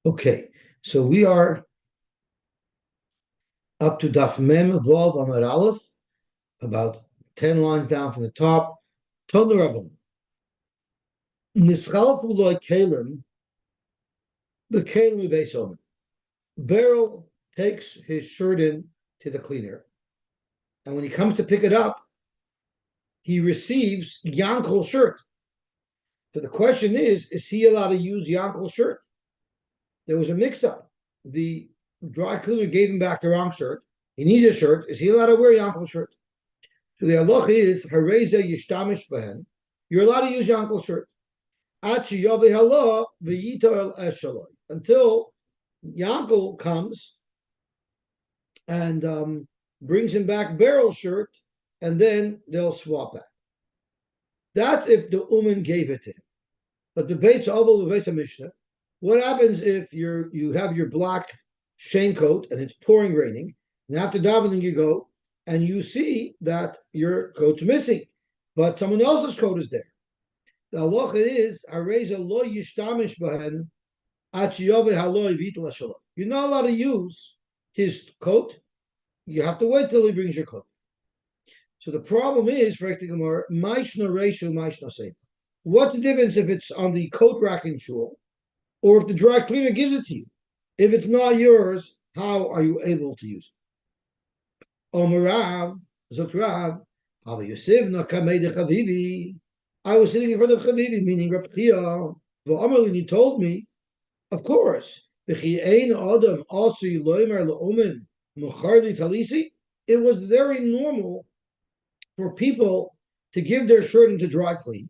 Okay, so we are up to Daf Mem Vov Amar Aleph, about 10 lines down from the top. Ton Rabban. Nischalfu loy kalim, the kalim beis omen. Beryl takes his shirt in to the cleaner, and when he comes to pick it up, he receives Yankel's shirt. So the question is he allowed to use Yankel's shirt? There was a mix-up. The dry cleaner gave him back the wrong shirt. He needs a shirt. Is he allowed to wear Yankel's shirt? So the halach is hareza yishtamish behen. You're allowed to use your uncle's shirt. Until Yankel comes and brings him back Beryl's shirt, and then they'll swap back. That's if the Uman gave it to him. But the Beitz Oval, the Beitz Mishnah, what happens if you have your black raincoat and it's pouring raining, and after davening you go and you see that your coat's missing, but someone else's coat is there. The halacha is areza lo yishtamish bahen achiyove haloi vitla shalom. You're not allowed to use his coat. You have to wait till he brings your coat. So the problem is, for Gemara, maishna reishu maishna seif. What's the difference if it's on the coat rack in shul, or if the dry cleaner gives it to you? If it's not yours, how are you able to use it? Omarav, Zotrav, Hava Yosivna Kamei Chavivi. I was sitting in front of Chavivi, meaning Reb Chia. V'amarlin, he told me, of course, it was very normal for people to give their shirt into dry clean,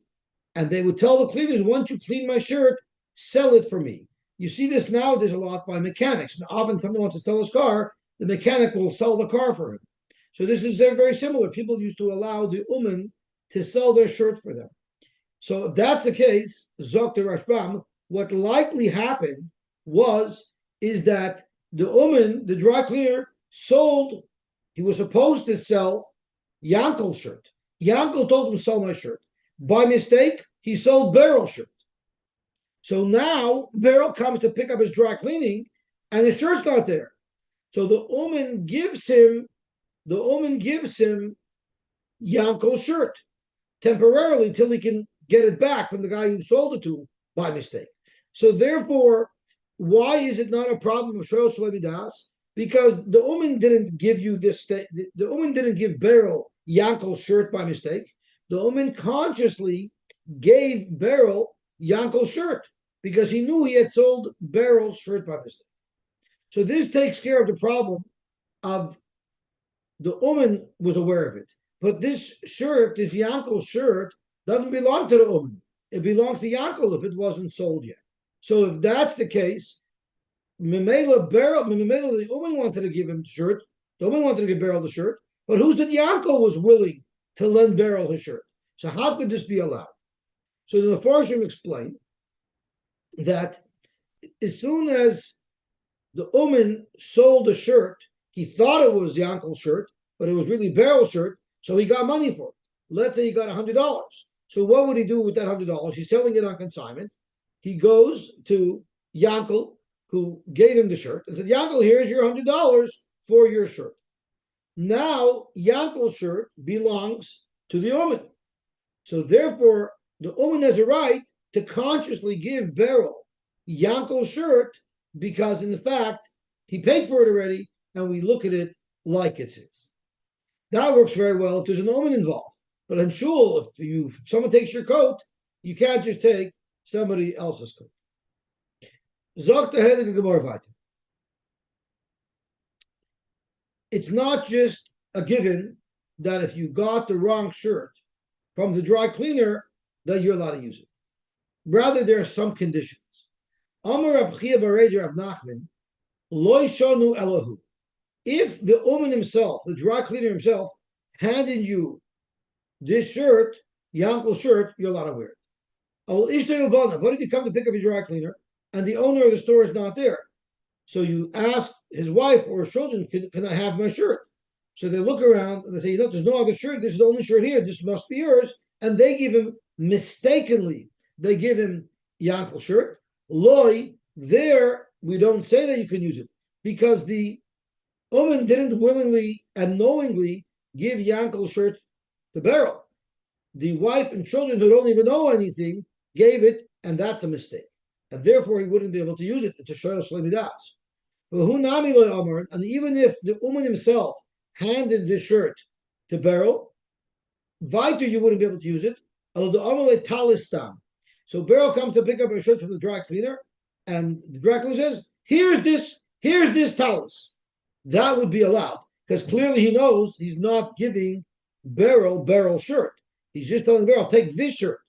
and they would tell the cleaners, once you clean my shirt, sell it for me. You see this nowadays a lot by mechanics. Often someone wants to sell his car, the mechanic will sell the car for him. So this is very similar. People used to allow the Uman to sell their shirt for them. So if that's the case, Zok the Rashbam, what likely happened is that the Uman, the dry cleaner, sold, he was supposed to sell Yankel's shirt. Yankel told him to sell my shirt. By mistake, he sold Beryl's shirt. So now Beryl comes to pick up his dry cleaning, and his shirt's not there. So the Uman gives him Yankel's shirt temporarily till he can get it back from the guy who sold it to by mistake. So therefore, why is it not a problem of Shoel Shleimidas? Because the Uman didn't give you this. The Uman didn't give Beryl Yankel's shirt by mistake. The Uman consciously gave Beryl Yankel's shirt because he knew he had sold Beryl's shirt by mistake. So this takes care of the problem of the Uman was aware of it. But this shirt, this Yankel's shirt, doesn't belong to the Uman. It belongs to Yankel if it wasn't sold yet. So if that's the case, Memela the Uman wanted to give him the shirt. The Uman wanted to give Beryl the shirt. But who's that Yankel was willing to lend Beryl his shirt? So how could this be allowed? So the Mefarshim explained that as soon as the Uman sold the shirt, he thought it was Yankel's shirt, but it was really Beryl's shirt, so he got money for it. Let's say he got $100. So what would he do with that $100? He's selling it on consignment. He goes to Yankel, who gave him the shirt, and said, Yankel, here's your $100 for your shirt. Now, Yankel's shirt belongs to the Uman. So therefore, the Uman has a right to consciously give Beryl Yankel's shirt because, in fact, he paid for it already, and we look at it it's his. That works very well if there's an Uman involved. But in shul, if someone takes your coat, you can't just take somebody else's coat. It's not just a given that if you got the wrong shirt from the dry cleaner, that you're allowed to use it. Rather, there are some conditions. Amar Rab Chia Bareid Rab Nachman, Loi Shonu Elohu. If the Uman himself, the dry cleaner himself, handed you this shirt, Yankel's shirt, you're allowed to wear it. What if you come to pick up your dry cleaner and the owner of the store is not there? So you ask his wife or his children, can I have my shirt? So they look around and they say, there's no other shirt. This is the only shirt here. This must be yours. And they give him, mistakenly, they give him Yankel's shirt. Loi, there we don't say that you can use it because the woman didn't willingly and knowingly give Yankel's shirt to Beryl. The wife and children who don't even know anything gave it, and that's a mistake. And therefore, he wouldn't be able to use it. It's a shoyl shlemidas. And even if the woman himself handed the shirt to Beryl, Viter, you wouldn't be able to use it. So Beryl comes to pick up her shirt from the dry cleaner, and the dry cleaner says, here's this talus. That would be allowed, because clearly he knows he's not giving Beryl shirt. He's just telling Beryl, take this shirt.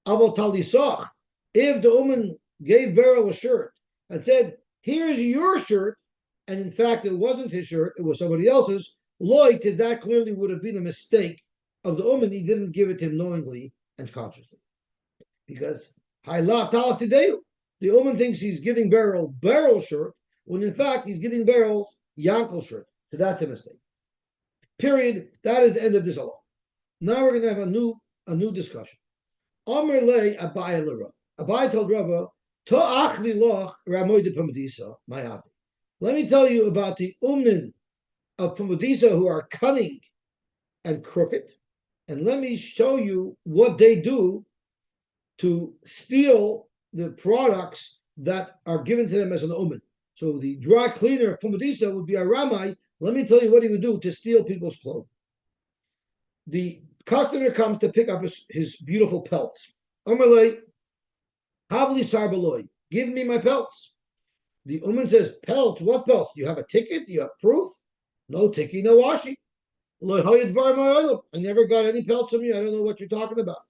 If the woman gave Beryl a shirt and said, here's your shirt, and in fact it wasn't his shirt, it was somebody else's, loy, because that clearly would have been a mistake of the woman. He didn't give it to him knowingly and consciously. Because the woman thinks he's giving Beryl shirt, when in fact he's giving Beryl Yankel shirt. So that's a mistake. Period. That is the end of this law. Now we're going to have a new discussion. Amr lei Abai l'Rav. Abai told Rava, To'ach liloch Ramoy de Pamadisa, my abdi. Let me tell you about the umnin of Pamadisa who are cunning and crooked, and let me show you what they do to steal the products that are given to them as an umin. So the dry cleaner of Pamadisa would be a Ramai. Let me tell you what he would do to steal people's clothing. The customer comes to pick up his beautiful pelts. Amalei, Havli Sarbaloi, give me my pelts. The woman says, pelts? What pelts? Do you have a ticket? Do you have proof? No ticket, no washi. I never got any pelts from you. I don't know what you're talking about.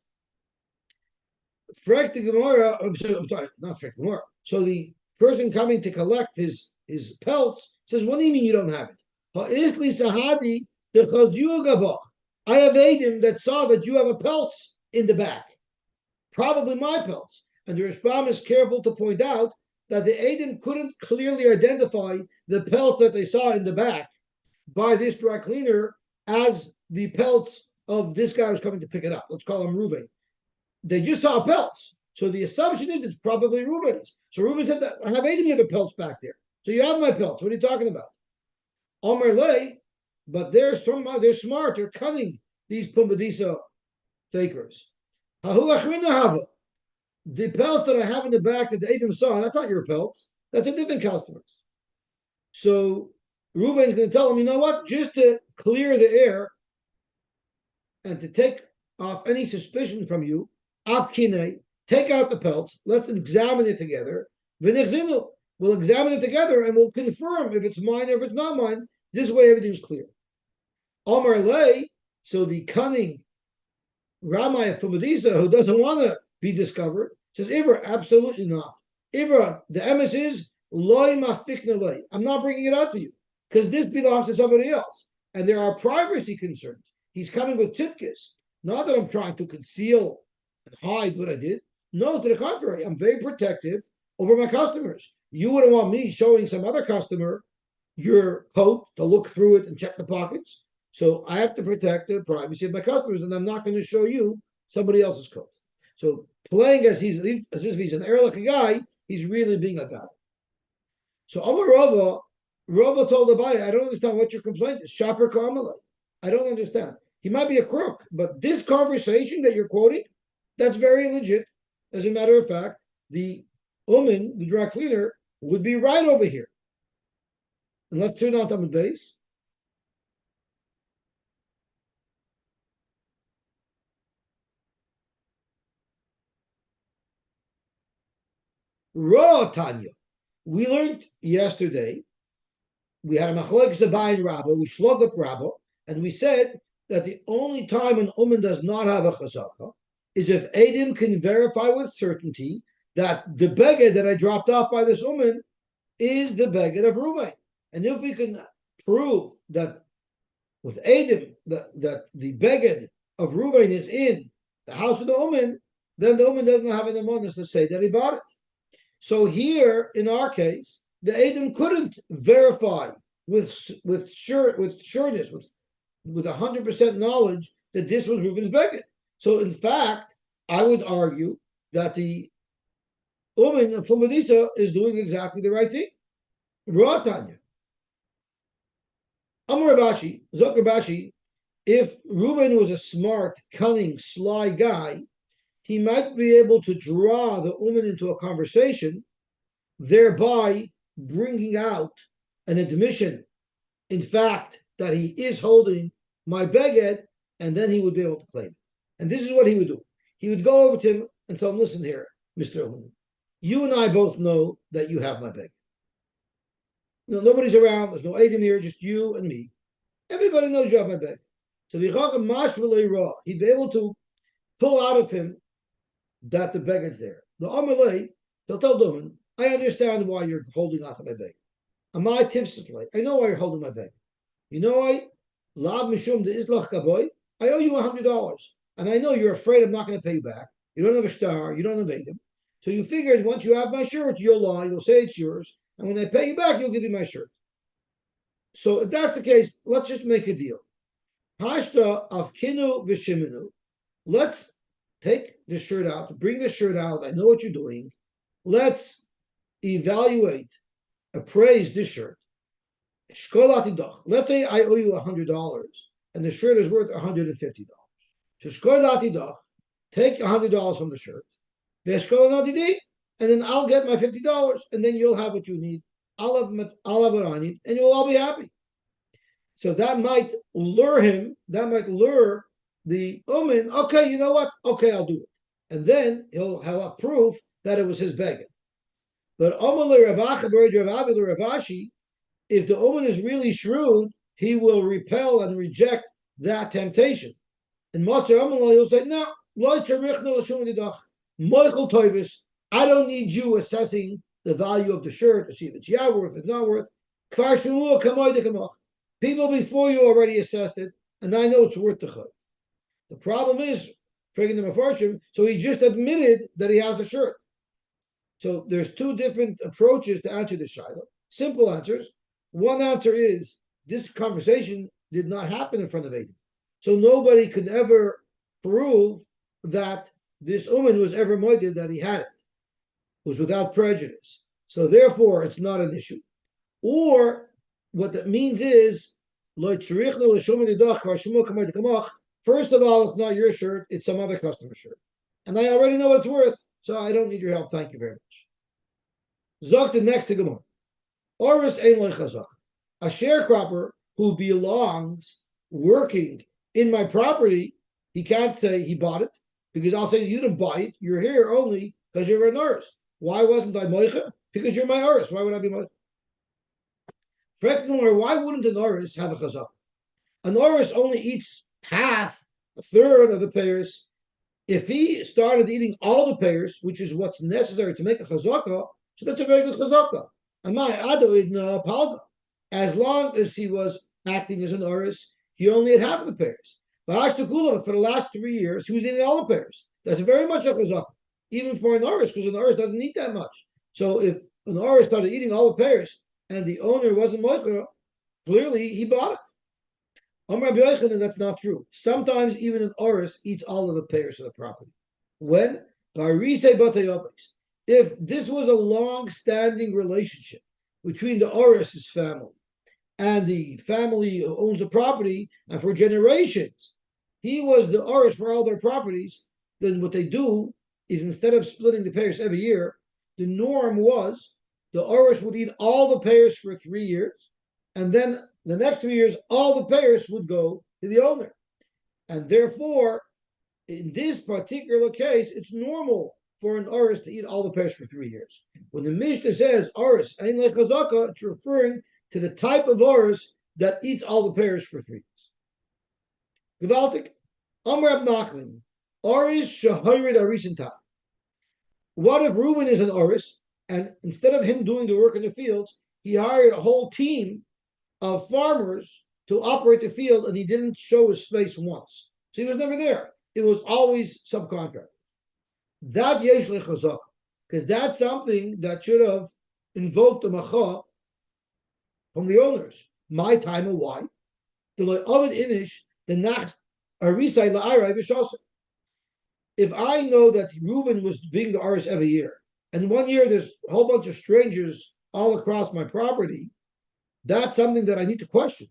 Frek the Gemara, I'm sorry, not Frek the Gemara. So the person coming to collect his pelts says, what do you mean you don't have it? I have Adim that saw that you have a pelts in the back. Probably my pelts. And the Rishbam is careful to point out that the Adim couldn't clearly identify the pelts that they saw in the back by this dry cleaner as the pelts of this guy who's coming to pick it up. Let's call him Reuven. They just saw pelts. So the assumption is it's probably Reuven's. So Reuven said that I have Adim, you have a pelts back there. So you have my pelts. What are you talking about? Omer lei, but they're smart, they're cunning, these Pumbedisa fakers. The pelts that I have in the back that the Adam saw, that's not your pelts. That's a different customer. So Reuben's going to tell him, you know what? Just to clear the air and to take off any suspicion from you, afkine, take out the pelts. Let's examine it together. V'nechzinu, we'll examine it together and we'll confirm if it's mine or if it's not mine. This way, everything's clear. Omar lei, so the cunning Ramai of Pumbedisa, who doesn't want to be discovered, says, Ivra, absolutely not. Ivra, the emes is, loy mafikna loy. I'm not bringing it out for you, because this belongs to somebody else. And there are privacy concerns. He's coming with tzidkis. Not that I'm trying to conceal and hide what I did. No, to the contrary, I'm very protective over my customers. You wouldn't want me showing some other customer your coat to look through it and check the pockets. So I have to protect the privacy of my customers, and I'm not going to show you somebody else's coat. So playing as if he's an Erlich guy, he's really being a guy. So Amar Rava told Abaye, I don't understand what your complaint is. Shaper Karmelite. I don't understand. He might be a crook, but this conversation that you're quoting, that's very legit. As a matter of fact, the Umin, the dry cleaner, would be right over here. And let's turn on Tamid Beis. Raw Tanya. We learned yesterday, we had a machlokes Abai and Rabba, we shlogged up Rabba, and we said that the only time an Uman does not have a chazaka is if Adim can verify with certainty that the beged that I dropped off by this Uman is the beged of Reuven. And if we can prove that with Adim that the beged of Reuven is in the house of the Uman, then the Uman doesn't have an amonis to say that he bought it. So here, in our case, the Adam couldn't verify with sureness, with 100% knowledge that this was Reuven's beged. So in fact, I would argue that the Uman of Pumbedisa is doing exactly the right thing. Ratanya. Amar Rabashi, Zok Rabashi, if Reuben was a smart, cunning, sly guy, he might be able to draw the woman into a conversation, thereby bringing out an admission, in fact, that he is holding my beged, and then he would be able to claim it. And this is what he would do. He would go over to him and tell him, listen here, Mr. Uman, you and I both know that you have my beged. Nobody's around, there's no Aiden here, just you and me. Everybody knows you have my beged. So he'd be able to pull out of him that the beged's there. The Amalei, he'll tell Doman, I understand why you're holding on to my beged. Amai tipsiflay, I know why you're holding my beged. You know why? Lab mishum de islach kaboy. I owe you $100, and I know you're afraid I'm not going to pay you back. You don't have a star, you don't have Adim. So you figured once you have my shirt, you'll lie, you'll say it's yours, and when I pay you back, you'll give me my shirt. So if that's the case, let's just make a deal. Hashta of kinu v'shiminu. Let's take the shirt out, bring the shirt out. I know what you're doing. Let's evaluate, appraise this shirt. Let's say I owe you $100 and the shirt is worth $150. So take $100 from the shirt, and then I'll get my $50, and then you'll have what you need. I'll have what I need, and you'll all be happy. So that might lure him. That might lure the Uman. Okay, you know what? Okay, I'll do it, and then he'll have proof that it was his begging. But Ravashi, if the Uman is really shrewd, he will repel and reject that temptation. And Matzah Amalai will say, no, I don't need you assessing the value of the shirt to see if it's worth, it's not worth. People before you already assessed it, and I know it's worth the chayv. The problem is, so he just admitted that he has the shirt. So there's two different approaches to answer this shayla. Simple answers. One answer is this conversation did not happen in front of Aiden. So nobody could ever prove that this Uman was ever moided that he had it. It was without prejudice. So therefore, it's not an issue. Or what that means is, first of all, it's not your shirt, it's some other customer's shirt. And I already know what it's worth, so I don't need your help. Thank you very much. Zok the next to Gemara. Oris ein loy chazaka. A sharecropper who belongs working in my property, he can't say he bought it, because I'll say you didn't buy it. You're here only because you're an oris. Why wasn't I moicha? Because you're my oris. Why would I be moicha? Why wouldn't an oris have a chazaka? An oris only eats half, a third of the pears. If he started eating all the pears, which is what's necessary to make a chazaka, so that's a very good chazaka. As long as he was acting as an oris, he only had half of the pears. But for the last 3 years, he was eating all the pears. That's very much a chazaka, even for an oris, because an oris doesn't eat that much. So if an oris started eating all the pears and the owner wasn't moicha, clearly he bought it. Amar Rabbi Yochanan, that's not true. Sometimes even an oris eats all of the pears of the property. When? If this was a long-standing relationship between the oris's family and the family who owns the property, and for generations, he was the oris for all their properties, then what they do is instead of splitting the pears every year, the norm was the oris would eat all the pears for 3 years, and then the next 3 years, all the pears would go to the owner. And therefore, in this particular case, it's normal for an oris to eat all the pears for 3 years. When the Mishnah says oris ein like chazaka, it's referring to the type of oris that eats all the pears for 3 years. Gewaltig. Amar Rab Nachman, oris shahayrid arisinta. What if Reuben is an oris, and instead of him doing the work in the fields, he hired a whole team of farmers to operate the field, and he didn't show his face once. So he was never there. It was always subcontract. That yesh lechazak, because that's something that should have invoked a macha from the owners. My time and why? The ovid inish the nacht arisai la'arai v'shasa. If I know that Reuben was being the aris every year, and one year there's a whole bunch of strangers all across my property, that's something that I need to question.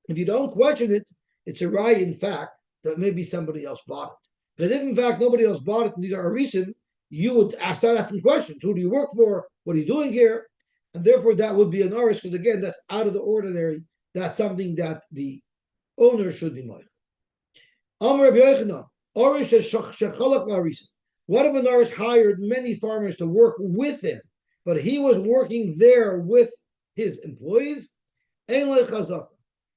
If you don't question it, it's a raya, in fact, that maybe somebody else bought it. Because if, in fact, nobody else bought it and these are recent, you would start asking questions. Who do you work for? What are you doing here? And therefore, that would be an aris, because again, that's out of the ordinary. That's something that the owner should be mindful. Amr Rabbi Yochanan, Aris shechalak la'arisa. What if an aris hired many farmers to work with him, but he was working there with his employees? Ein le chazaka.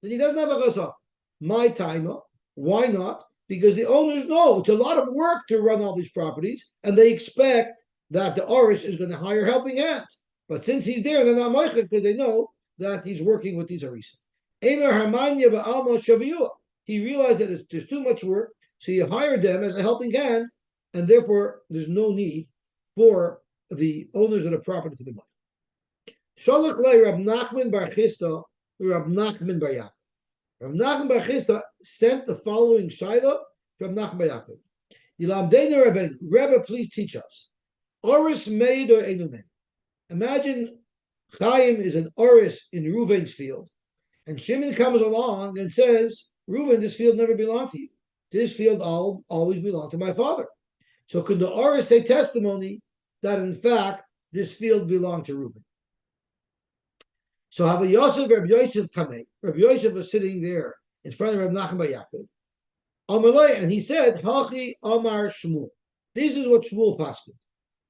Then he doesn't have a chazaka. My time, why not? Because the owners know it's a lot of work to run all these properties, and they expect that the aris is going to hire helping hands. But since he's there, they're not moichet because they know that he's working with these arisa. Emer Harmanya ba'alma shaviyua. He realized that there's too much work, so he hired them as a helping hand, and therefore there's no need for the owners of the property to be moichet. Shalach le Rab Nachman bar Chisda, Rab Nachman bar Yaakov. Rav Nachman bar Chisda sent the following shaila to Rav Nachman bar Yaakov. Yilamdeinu Rabbeinu, Rebbe, please teach us. Oris made or enumen. Imagine Chaim is an oris in Reuven's field, and Shimon comes along and says, Reuven, this field never belonged to you. This field always belonged to my father. So could the oris say testimony that in fact this field belonged to Reuven? So have a Yosef, Rabbi Yosef Kamei. Rabbi Yosef was sitting there in front of Rabbi Nachman bar Yaakov. Amalei, and he said, Hachi Amar Shmuel. This is what Shmuel paskin.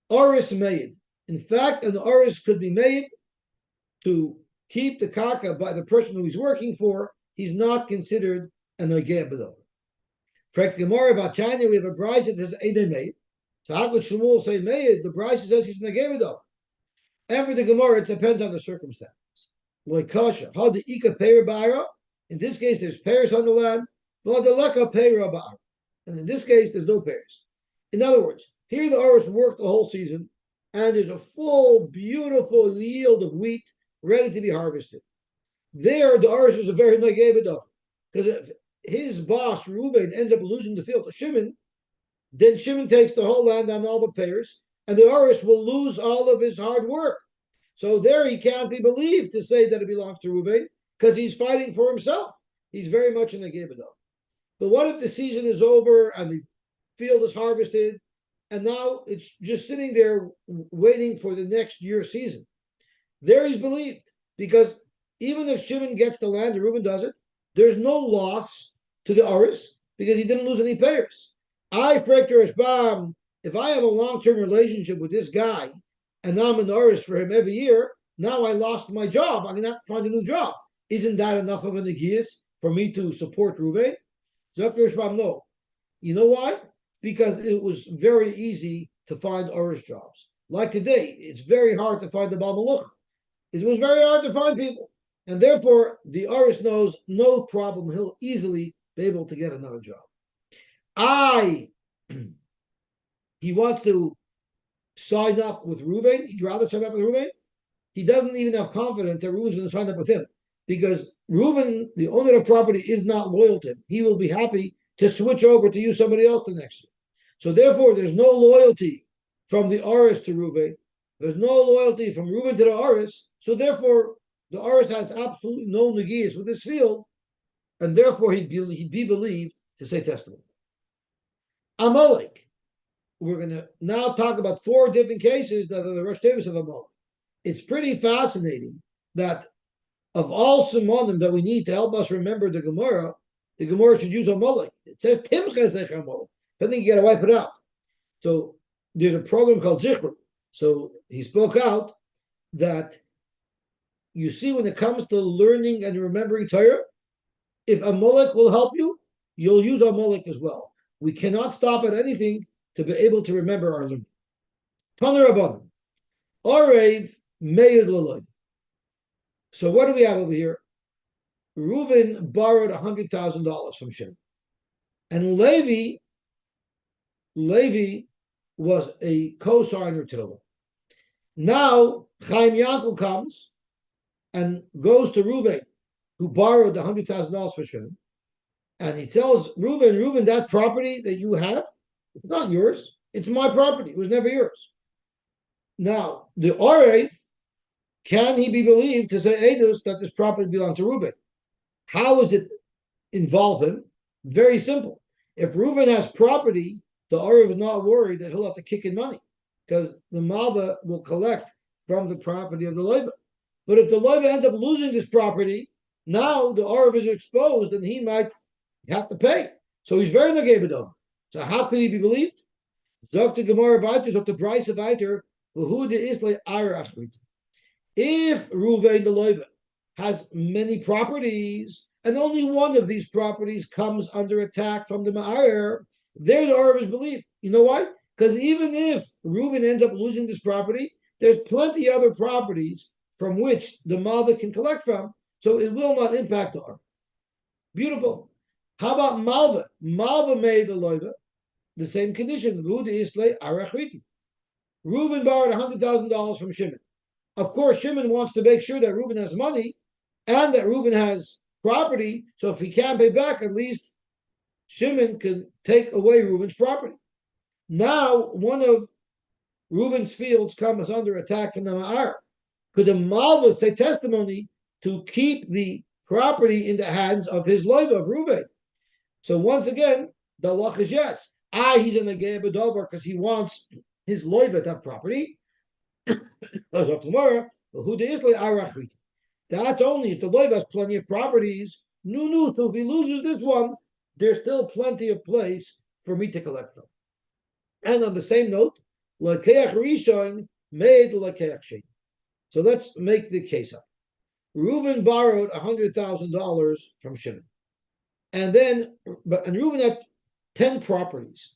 Oris made. In fact, an oris could be made to keep the karka by the person who he's working for. He's not considered an nageh b'dover. Frank Gemara about Tanya, we have a bride that says Eidei made. So how could Shmuel say made? The bride says he's nageh b'dover. And for the Gemara, it depends on the circumstance. Like kasha, how the ika peir ba'ara. In this case, there's pears on the land. V'adaleka peira ba'ara. And in this case, there's no pears. In other words, here the oris worked the whole season, and there's a full, beautiful yield of wheat ready to be harvested. There, the oris is a very nageh b'dover, because if his boss Reuben ends up losing the field to Shimon, then Shimon takes the whole land on all the pears, and the oris will lose all of his hard work. So there, he can't be believed to say that it belongs to Reuben, because he's fighting for himself. He's very much in the nageh b'dover. But what if the season is over and the field is harvested, and now it's just sitting there waiting for the next year's season? There he's believed, because even if Shimon gets the land and Reuben does it, there's no loss to the oris because he didn't lose any payers. If I have a long-term relationship with this guy and now I'm an oris for him every year, now I lost my job. I'm going to have to find a new job. Isn't that enough of a negias for me to support Reuven? No. You know why? Because it was very easy to find oris jobs. Like today, it's very hard to find the Baal Maluch. It was very hard to find people. And therefore, the oris knows no problem. He'll easily be able to get another job. He wants to sign up with Reuven. He'd rather sign up with Reuven. He doesn't even have confidence that Reuven's going to sign up with him, because Reuven, the owner of the property, is not loyal to him. He will be happy to switch over to use somebody else the next year. So therefore, there's no loyalty from the oris to Reuven. There's no loyalty from Reuven to the oris. So therefore, the oris has absolutely no negias with this field, and therefore he'd be believed to say testimony. Amalek. We're going to now talk about 4 different cases that are the Rosh Tevis of Amalek. It's pretty fascinating that of all simonim that we need to help us remember the Gemara should use Amalek. It says Timchesech Amalek. I think you got to wipe it out. So there's a program called Zichru. So he spoke out that you see, when it comes to learning and remembering Torah, if Amalek will help you, you'll use Amalek as well. We cannot stop at anything to be able to remember our learning. Tanu Rabbanan. Arev Meir L'Loi. So what do we have over here? Reuven borrowed $100,000 from Shimon. And Levi was a co-signer to the loan. Now Chaim Yankel comes and goes to Reuven, who borrowed the $100,000 for Shimon, and he tells Reuven, that property that you have, it's not yours. It's my property. It was never yours. Now, the Arev can he be believed to say Eidos that this property belonged to Reuven? How does it involve him? Very simple. If Reuven has property, the Arav is not worried that he'll have to kick in money because the Malva will collect from the property of the Loiva. But if the Loiva ends up losing this property, now the Arav is exposed and he might have to pay. So he's very negebedom. So how can he be believed? Zok the Gemara weiter, zok the Brisa weiter, who the Isle Ara Achrit. If Reuven the Loiva has many properties, and only one of these properties comes under attack from the Ma'arer, there the Arav is believed. You know why? Because even if Reuven ends up losing this property, there's plenty other properties from which the Malva can collect from, so it will not impact the Arav. Beautiful. How about Malva? Malva made the Loiva the same condition. Reuven borrowed $100,000 from Shimon. Of course, Shimon wants to make sure that Reuven has money and that Reuven has property. So if he can't pay back, at least Shimon can take away Reuven's property. Now, one of Reuven's fields comes under attack from the Ma'ar. Could the Malva say testimony to keep the property in the hands of his loiva, of Reuven? So once again, the halach is yes. He's in the Ge'eh B'Dover because he wants his loiva to have property. That's only if the loiva has plenty of properties. No. So if he loses this one, there's still plenty of place for me to collect from. And on the same note, Lakeach Rishon made Lakeach Sheni. So let's make the case up. Reuven borrowed $100,000 from Shimon. And Reuven had 10 properties.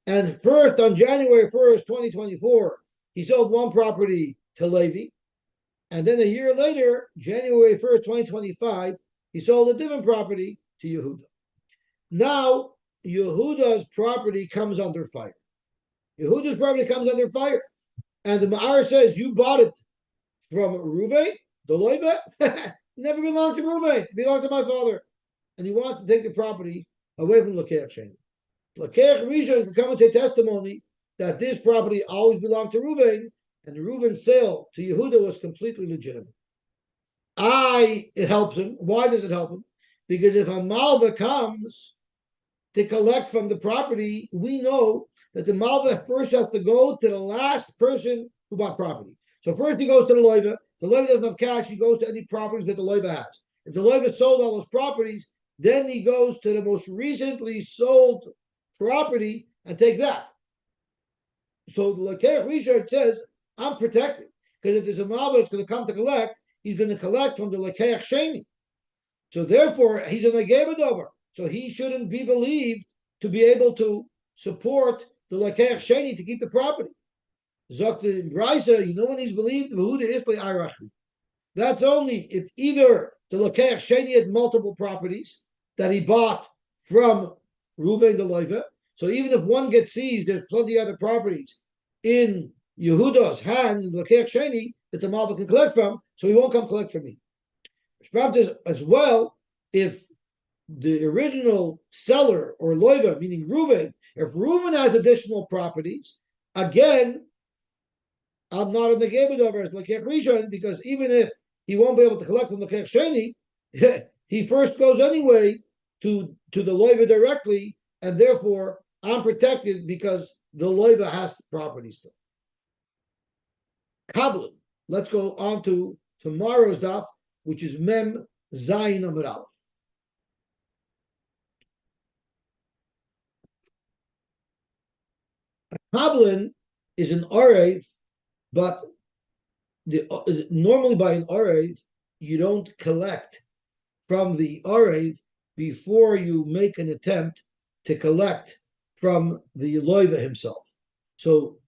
And first, on January 1st, 2024, he sold one property to Levi. And then a year later, January 1st, 2025, he sold a different property to Yehuda. Now, Yehuda's property comes under fire. And the Ma'ar says, you bought it from Reuven, the loiva, never belonged to Reuven, it belonged to my father. And he wants to take the property away from Lakeach Sheni. Lakeach Rishon can come and say testimony that this property always belonged to Reuven, and Reuven's sale to Yehuda was completely legitimate. It helps him. Why does it help him? Because if a Malva comes to collect from the property, we know that the Malva first has to go to the last person who bought property. So first he goes to the loiva. If the loiva doesn't have cash, he goes to any properties that the loiva has. If the loiva sold all those properties, then he goes to the most recently sold property and take that. So the Lakeach Rishon says, I'm protected. Because if there's a Malva that's going to come to collect, he's going to collect from the Lakeach Sheni. So therefore, he's in the Ge'eh B'Dover. So he shouldn't be believed to be able to support the Lakeach Sheni to keep the property. Zok the Brisa, you know when he's believed? That's only if either the Lakeach Sheni had multiple properties that he bought from Reuven the Loiva. So even if one gets seized, there's plenty of other properties in Yehuda's hands in the Lakeach Sheni that the Malva can collect from, so he won't come collect from me. As well, if the original seller or loiva, meaning Reuven, if Reuven has additional properties, again, I'm not in the Ge'eh B'Dover as Lakeach Rishon, because even if he won't be able to collect from the Lakeach Sheni, he first goes anyway to the loiva directly, and therefore I'm protected because the loiva has the property still. Kabbalah. Let's go on to tomorrow's daf, which is Mem Zayin Amud Aleph. Kabbalah is an Arev, but normally by an Arev, you don't collect from the Arev before you make an attempt to collect from the loiva himself. So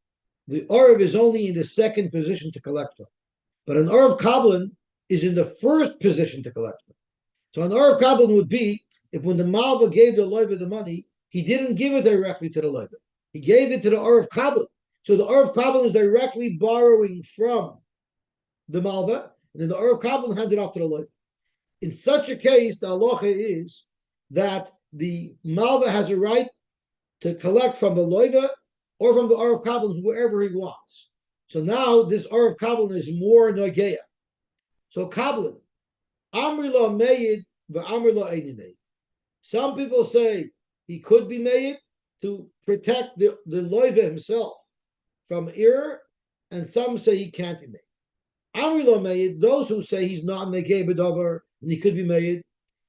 the Arev is only in the second position to collect from. But an Arev Kabbalah is in the first position to collect from. So an Arev Kabbalah would be if when the Malva gave the loiva the money, he didn't give it directly to the loiva. He gave it to the Arev Kabbalah. So the Arev Kabbalah is directly borrowing from the Malva, and then the Arev Kabbalah hands it off to the loiva. In such a case, the halacha is that the Malva has a right to collect from the loiva or from the Arev Kabbalah wherever he wants. So now this Arav Kabbalah is more Nageya. So Kabbalah, Amri lo Meyid, Amri lo Eini Meyid. Some people say he could be made to protect the loiva himself from error, and some say he can't be made. Amri lo made, those who say he's not negay b'davar and he could be made,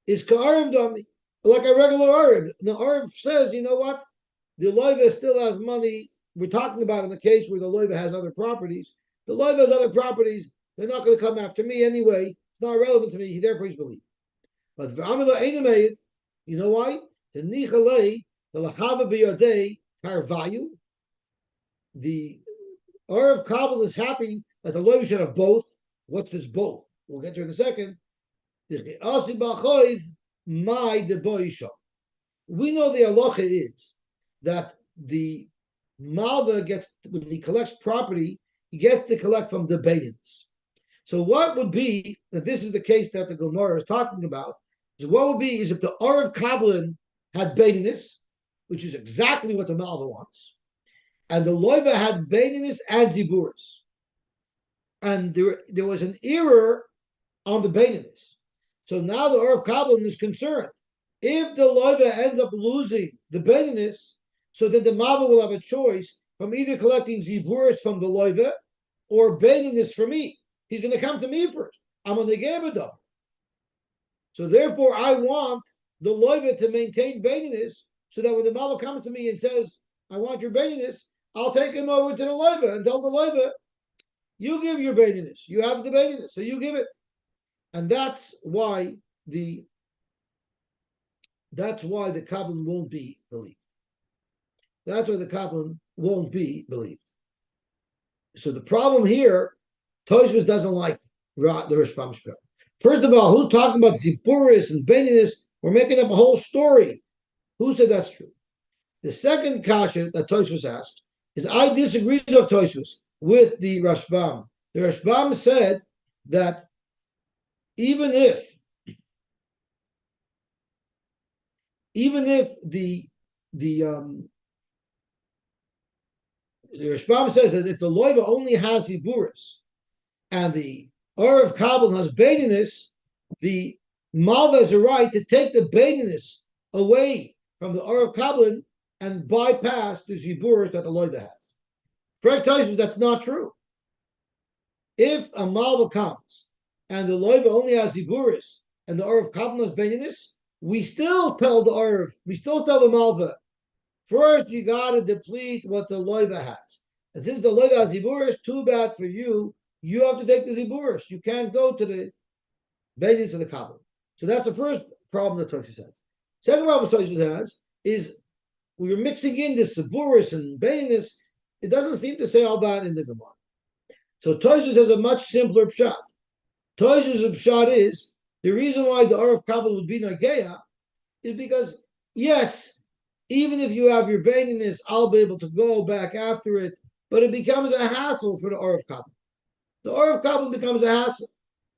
is ka'arim dami, like a regular arim. The arim says, you know what? The loiva still has money. We're talking about in the case where the loiva has other properties. The loiva has other properties. They're not going to come after me anyway. It's not relevant to me. Therefore, he's believed. But v'amri lo eini made, you know why? The nichalei, the lachava b'yodei tarvayu. The Arav Kabul is happy that the loiva should have both. What's this both? We'll get to it in a second. We know the halacha is that the malva gets, when he collects property, he gets to collect from the beidins. So what would be, that this is the case that the Gemara is talking about, is what would be is if the Arav Kabbalin had beidinus, which is exactly what the malva wants, and the loiva had beidinus and ziburis, and there was an error on the beidinus. So now the Arav Kabbalin is concerned. If the loiva ends up losing the beidinus, so then the malva will have a choice from either collecting ziburis from the loiva or beidinus from me. He's going to come to me first. I'm on the Gebeda. So therefore, I want the loiva to maintain beidinus, so that when the malva comes to me and says, I want your beidinus, I'll take him over to the loiva and tell the loiva, you give your beidinus. You have the beidinus, so you give it. And that's why the Kabbalah won't be believed. That's why the Kabbalah won't be believed. So the problem here, Tosfos doesn't like the Rishbam Shpil. First of all, who's talking about Zipuris and Beninus? We're making up a whole story. Who said that's true? The second kasha that Tosfos asked is, I disagree with Tosfos with the Rashbam. The Rashbam said that even if the Rashbam says that if the loiva only has Ziburis and the Arav Kabbalah has beidinus, the malva has a right to take the beidinus away from the Arav Kabbalah and bypass the ziburis that the loiva has. Frank tells you that's not true. If a malva comes and the loiva only has ziburis and the Arav Kabbalah has beidinus, we still tell the malva, first you got to deplete what the loiva has. And since the loiva has ziburis, too bad for you. You have to take the ziburis. You can't go to the beidin to the Kabbalah. So that's the first problem that Tosfos has. Second problem Tosfos has is we were mixing in this ziburis and beidinus. It doesn't seem to say all that in the Gemara. So Tosfos has a much simpler pshat. Tosfos' pshat is the reason why the Arav Kabbalah would be nageya is because, yes, even if you have your beidinus, I'll be able to go back after it, but it becomes a hassle for the Arav Kabbalah. The Arav Kabbalah becomes a hassle.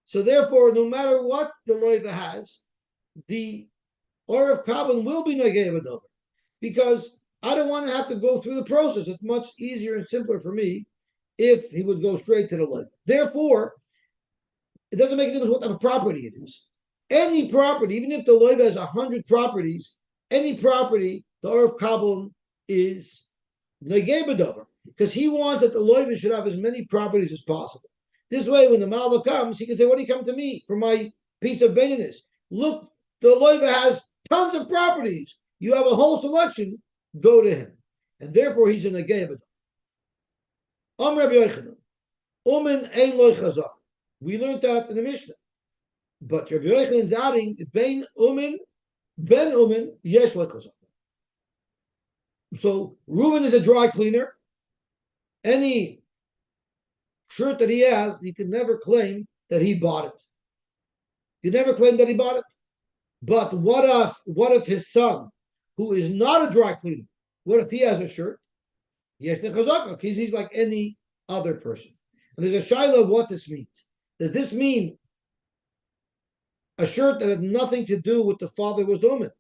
So therefore, no matter what the loiva has, the Arav Kabbalah will be nageya b'davar, because I don't want to have to go through the process. It's much easier and simpler for me if he would go straight to the loiva. Therefore, it doesn't make a difference what type of property it is. Any property, even if the loiva has 100 properties, any property, the Arav Kabbalah is nageya b'davar, because he wants that the loiva should have as many properties as possible. This way, when the malva comes, he can say, what do you come to me for my piece of beidinus? Look, the loiva has tons of properties. You have a whole selection. Go to him. And therefore, he's in a nageya b'davar. Rabbi Yochanan, Umin ein loy chazak. We learned that in the Mishnah. But Rabbi Yochanan is adding, ben umin, yesh loy chazak. So, Reuben is a dry cleaner. Any shirt that he has, he can never claim that he bought it. He can never claim that he bought it. But what if his son, who is not a dry cleaner, what if he has a shirt? Yes, because he's like any other person. And there's a shaila of what this means. Does this mean a shirt that had nothing to do with the father was Uman?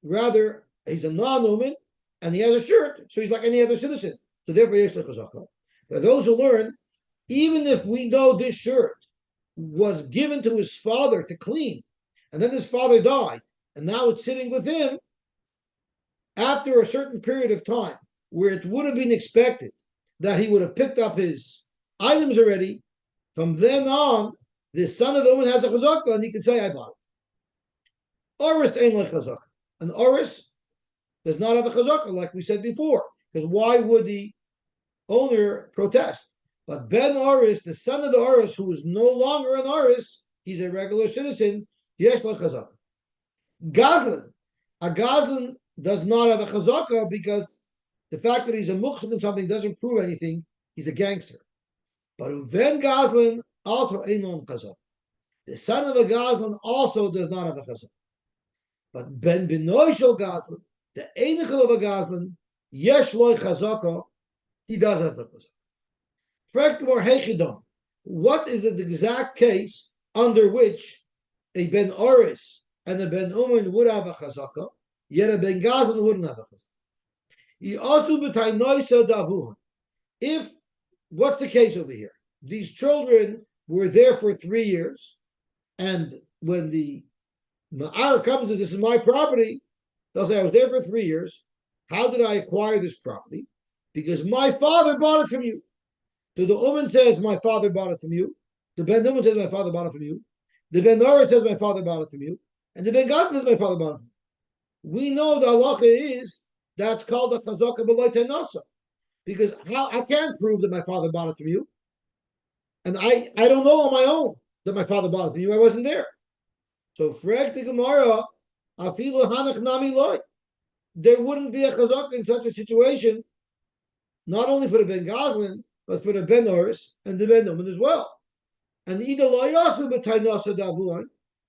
Rather, he's a non-Uman, and he has a shirt, so he's like any other citizen. So therefore, yesh lechazaka. By those who learn, even if we know this shirt was given to his father to clean, and then his father died, and now it's sitting with him, after a certain period of time where it would have been expected that he would have picked up his items already, from then on, the son of the woman has a chazaka, and he can say, I bought it. Oris ain't like chazaka. An oris does not have a chazaka, like we said before, because why would the owner protest? But Ben Oris, the son of the Oris, who is no longer an Oris, he's a regular citizen, yesh la chazaka. Gazlan, a Gazlan does not have a chazaka because the fact that he's a muhsin in something doesn't prove anything. He's a gangster. But Uven Gazlan also ain't on chazaka. The son of a Gazlan also does not have a chazaka. But Ben Benoy Shel Gazlan, the Einichel of a Gazlan, yesh loy chazaka, he does have a chazaka. What is the exact case under which a Ben Oris and a Ben Uman would have a chazaka, yet a Ben Gazlan wouldn't have a chazaka? If, what's the case over here? These children were there for 3 years, and when the Ma'ar comes and this is my property, they'll say, I was there for 3 years. How did I acquire this property? Because my father bought it from you. So the Uman says, my father bought it from you. The Ben Uman says, my father bought it from you. The Ben Nora says, my father bought it from you. And the Ben Gad says, my father bought it from you. We know the halacha is, that's called a chazaka b'loy tenasa. Because how I can't prove that my father bought it from you. And I don't know on my own that my father bought it from you. I wasn't there. So frag the Gemara, afilu hanach nami loy. There wouldn't be a chazaka in such a situation, not only for the Ben Gazlan, but for the Ben Oris and the Ben Uman as well. And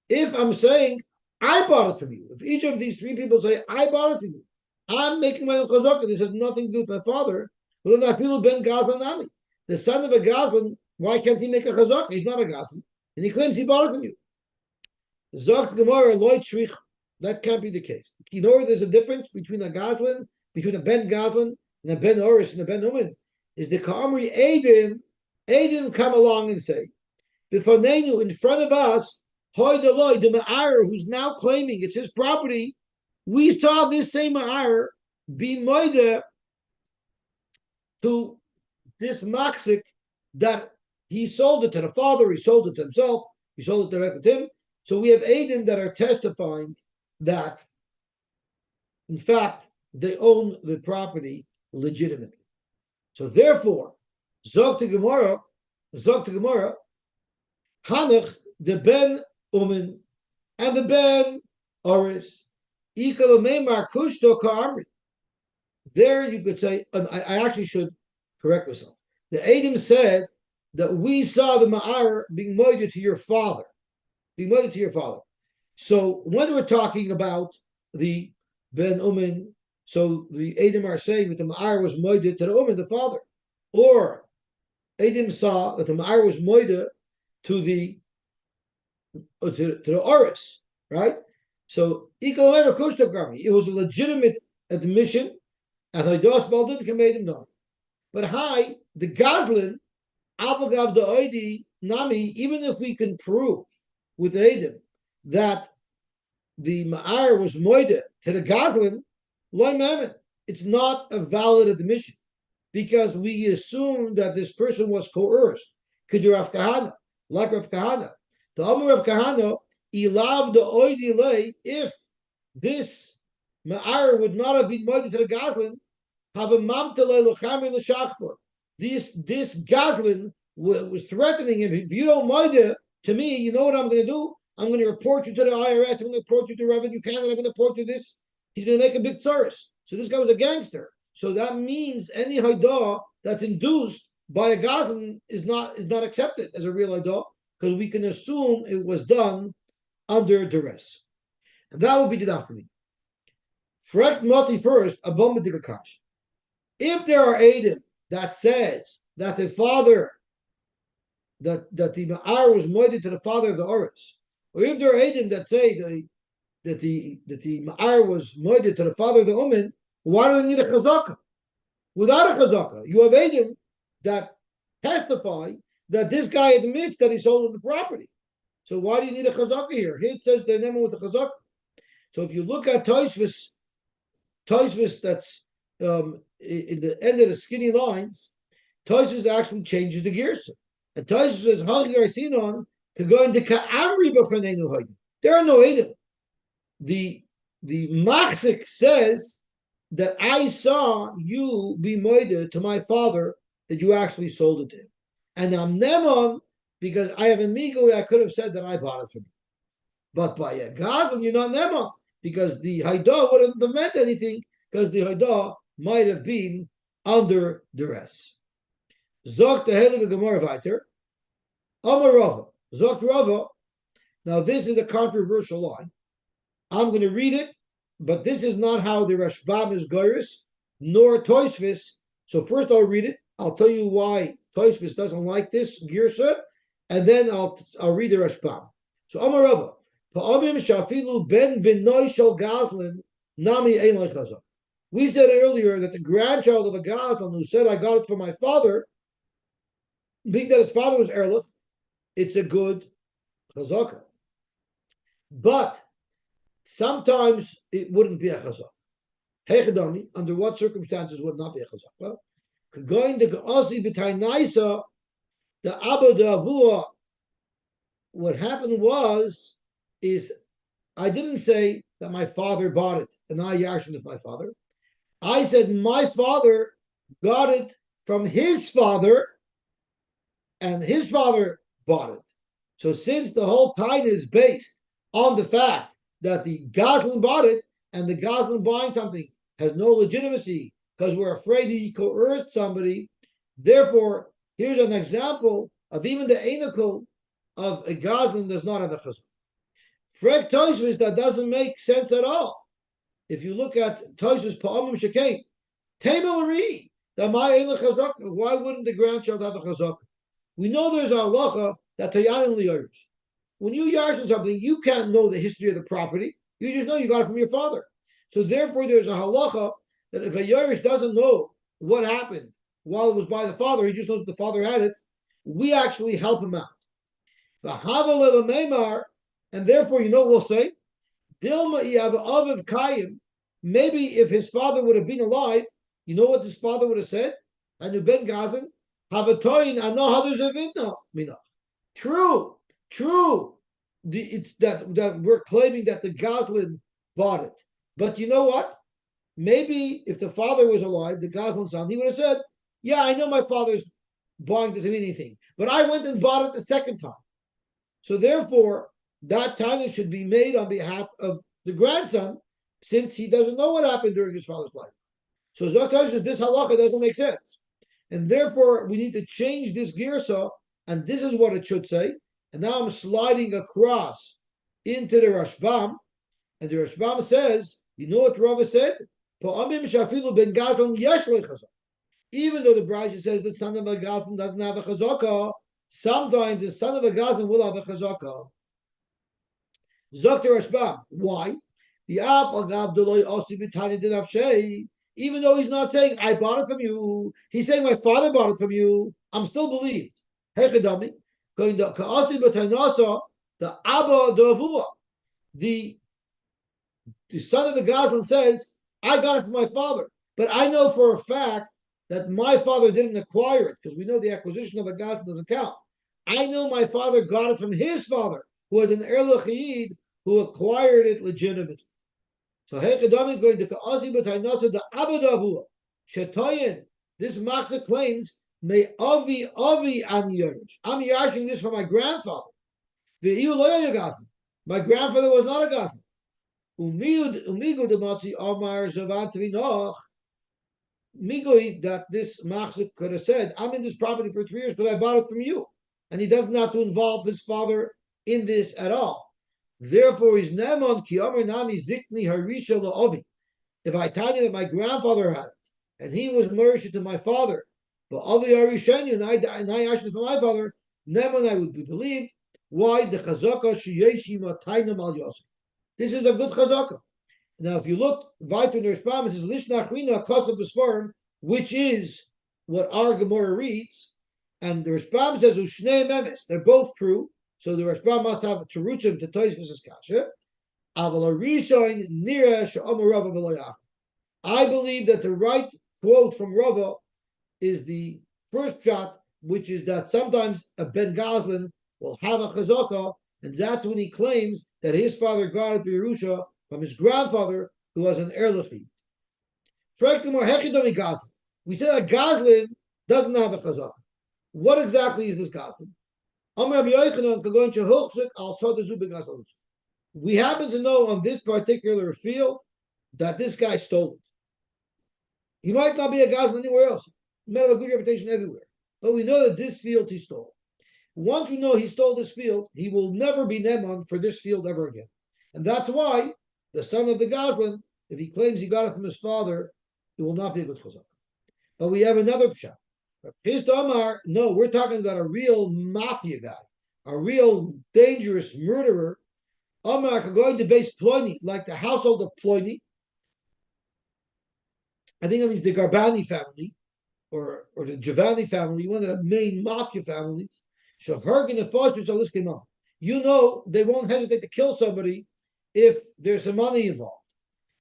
if I'm saying I bought it from you, if each of these 3 people say I bought it from you, I'm making my own chazaka. This has nothing to do with my father. Well, then I feel Ben Gazlan Nami, the son of a Gazlan. Why can't he make a chazaka? He's not a Gazlan, and he claims he bought it from you. Zok Gemara loy tzrich. That can't be the case. You know, there's a difference between a Gazlan, between a Ben Gazlan and a Ben Oris and a Ben Uman. Is the Ka'amri Edim come along and say, B'fanenu, in front of us, Hoy Deloy, the Ma'ar, who's now claiming it's his property, we saw this same Ma'ar be moide to this Maksik that he sold it to the father, he sold it to himself, he sold it directly to him. So we have Edim that are testifying that, in fact, they own the property legitimately. So therefore, Zog to Gemara, Hanach, the Ben Uman, and the Ben Oris, Ikalomemar Kushto Ka'amri. There you could say, and I actually should correct myself. The Edim said that we saw the Ma'ar being moided to your father. So when we're talking about the Ben Uman, so the Edim are saying that the Ma'ar was moided to the Uman, the father. Or Edim saw that the Ma'ar was moided to the Oris, right? So it was a legitimate admission, and Haidos Baldin can made him know. But the Gazlan, Avagav the Oidi Nami, even if we can prove with Edim that the Ma'ar was moide to the Gazlan, loy mammon, it's not a valid admission because we assume that this person was coerced. Could you Rav Kahana, like Rav Kahana? The Amar of Kahana, ilav the oidi lay, if this Ma'ar would not have been moide to the Gazlan, have a mamtele lochami l'shachfor. This Gazlan was threatening him. If you don't moide to me, you know what I'm going to do? I'm going to report you to the IRS. I'm going to report you to Revenue Canada. I'm going to report you this. He's going to make a big tsaris. So this guy was a gangster. So that means any haidah that's induced by a Gazlan is not accepted as a real haidah because we can assume it was done under duress. And that would be the dafkani. Frek moti first, a bombadikash. If there are Eidim that says that the father, that the Ma'ar was moided to the father of the Oris, or if there are Eidim that say that the Ma'ar was moided to the father of the Uman, why do they need a chazaka? Without a chazaka, you have Eidim that testify that this guy admits that he sold the property. So why do you need a chazaka here? Here it says the name with a chazaka. So if you look at Tosfos that's in the end of the skinny lines, Tosfos actually changes the gears. And Tosfos says, Hagar Sinon, to go into Ka'amri b'fanenu haydi. There are no Eidim. The Machzik says that I saw you be moided to my father that you actually sold it to him. And I'm Nemon because I have a migo, I could have said that I bought it from you. But by a Gadol, you're not Nemon because the Haidah wouldn't have meant anything because the Haidah might have been under duress. Zok the Helig Gemara weiter. Amar Rava. Zok Rava. Now this is a controversial line. I'm going to read it, but this is not how the Rashbam is Gairis, nor Tosfos. So first I'll read it. I'll tell you why Tosfos doesn't like this Girsa, and then I'll read the Rashbam. So Amar Rava. Pa'amim shafilu ben benoy shel Gazlan nami ein chazak. We said earlier that the grandchild of a Gazlan who said, I got it from my father, being that his father was Erlich, it's a good chazaka. But sometimes it wouldn't be a chazak. Hechadami, under what circumstances would not be a chazak? Well, going to Yosy b'taynaisa, the Abba Davua, what happened is I didn't say that my father bought it, and I yashin is my father. I said my father got it from his father, and his father bought it. So since the whole time is based on the fact that the Goslin bought it, and the Goslin buying something has no legitimacy because we're afraid he coerced somebody, therefore, here's an example of even the Einikel of a Goslin does not have a chazak. Frek Tosfos, that doesn't make sense at all. If you look at Tosfos Pa'amim Shekain, Temelari, that my ein chazak, why wouldn't the grandchild have a chazak? We know there's a halacha that Tayanin Liyarush. When you yarsh something, you can't know the history of the property. You just know you got it from your father. So therefore, there's a halacha that if a Yerush doesn't know what happened while it was by the father, he just knows that the father had it, we actually help him out. And therefore, you know what we'll say? Dilma Aviv Kayim. Maybe if his father would have been alive, you know what his father would have said? And Ben Gazan, Havatoin, I know how there's a vidna. True. It's that we're claiming that the Goslin bought it. But you know what? Maybe if the father was alive, the Goslin son, he would have said, yeah, I know my father's buying doesn't mean anything. But I went and bought it the second time. So therefore, that tanya should be made on behalf of the grandson, since he doesn't know what happened during his father's life. So Zakar says this halakha doesn't make sense. And therefore, we need to change this girsa, and this is what it should say. And now I'm sliding across into the Rashbam, and the Rashbam says, you know what Rava said? Even though the Brayta says the son of a Gazan doesn't have a chazaka, sometimes the son of a Gazan will have a chazaka. Zok the Rashbam. Why? Even though he's not saying, I bought it from you, he's saying, my father bought it from you, I'm still believed. Hechadami. Going to Ka'ati B'Tainasa, the Abba Davua. The son of the Goslin says, I got it from my father. But I know for a fact that my father didn't acquire it, because we know the acquisition of a Goslin doesn't count. I know my father got it from his father, who was an Erlich Yid, who acquired it legitimately. So Hechadami going to Ka'asi B'Tainasa, the Abba Davua. Shetoyin, this Machzah claims, may Avi Ani Yerush. I'm yarshing this for my grandfather. My grandfather was not a Goslin. Umigu dematzi Amar Zavantri Migoi, that this Machzah could have said, I'm in this property for 3 years because I bought it from you. And he doesn't have to involve his father in this at all. Therefore, he's Nemon Ki Amar Nami Zikni Harisha La'ovi. If I tell you that my grandfather had it, and he was merged to my father, but Avi Arishenu, and I actually for my father, Nemon I would be believed. Why? The Chazaka Shiyeshi Matainam Al Yosy. This is a good Chazaka. Now, if you look, Vaitu Nirshpam, it says Lishnach Rina Kosav B'Sfarim, which is what our Gemara reads, and the Rashbam says Ushnei Memes. They're both true, so the Rashbam must have terutzim to Tosfos Kasha. Aval Rishon Nira She'amar Rava V'Lo. I believe that the right quote from Rava is the first shot, which is that sometimes a Ben Gazlan will have a chazaka, and that's when he claims that his father got it Yerusha from his grandfather, who was an Erlechi. We said that Gazlan doesn't have a chazaka. What exactly is this Gazlan? We happen to know on this particular field that this guy stole it. He might not be a Gazlan anywhere else. He might have a good reputation everywhere. But we know that this field he stole. Once we know he stole this field, he will never be Neman for this field ever again. And that's why the son of the Gazlan, if he claims he got it from his father, it will not be a good chazak. But we have another pshat. No, we're talking about a real mafia guy, a real dangerous murderer. Omar going to base Ploini, like the household of Ploini. I think that means the Garbani family, or the Giovanni family, one of the main mafia families. You know they won't hesitate to kill somebody if there's some money involved.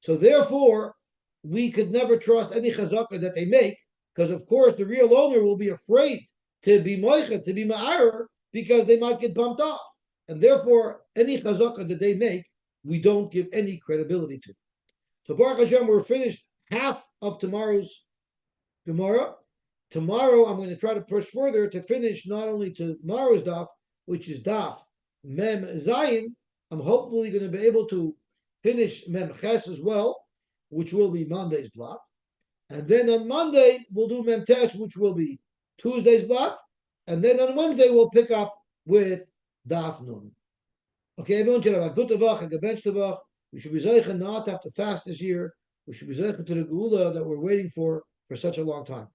So therefore, we could never trust any chazakah that they make, because of course the real owner will be afraid to be moichet, to be ma'arer, because they might get bumped off. And therefore, any chazakah that they make, we don't give any credibility to. So Baruch Hashem, we're finished half of tomorrow's Gemara. Tomorrow, I'm going to try to push further to finish not only tomorrow's daf, which is daf Mem Zayin. I'm hopefully going to be able to finish Mem Ches as well, which will be Monday's blot. And then on Monday, we'll do Mem Tes, which will be Tuesday's blot. And then on Wednesday, we'll pick up with Daf Nun. Okay, everyone should have a good tavach, a gebench tavach. We should be zeichen not to have to fast this year. We should be zeichen to the geula that we're waiting for such a long time.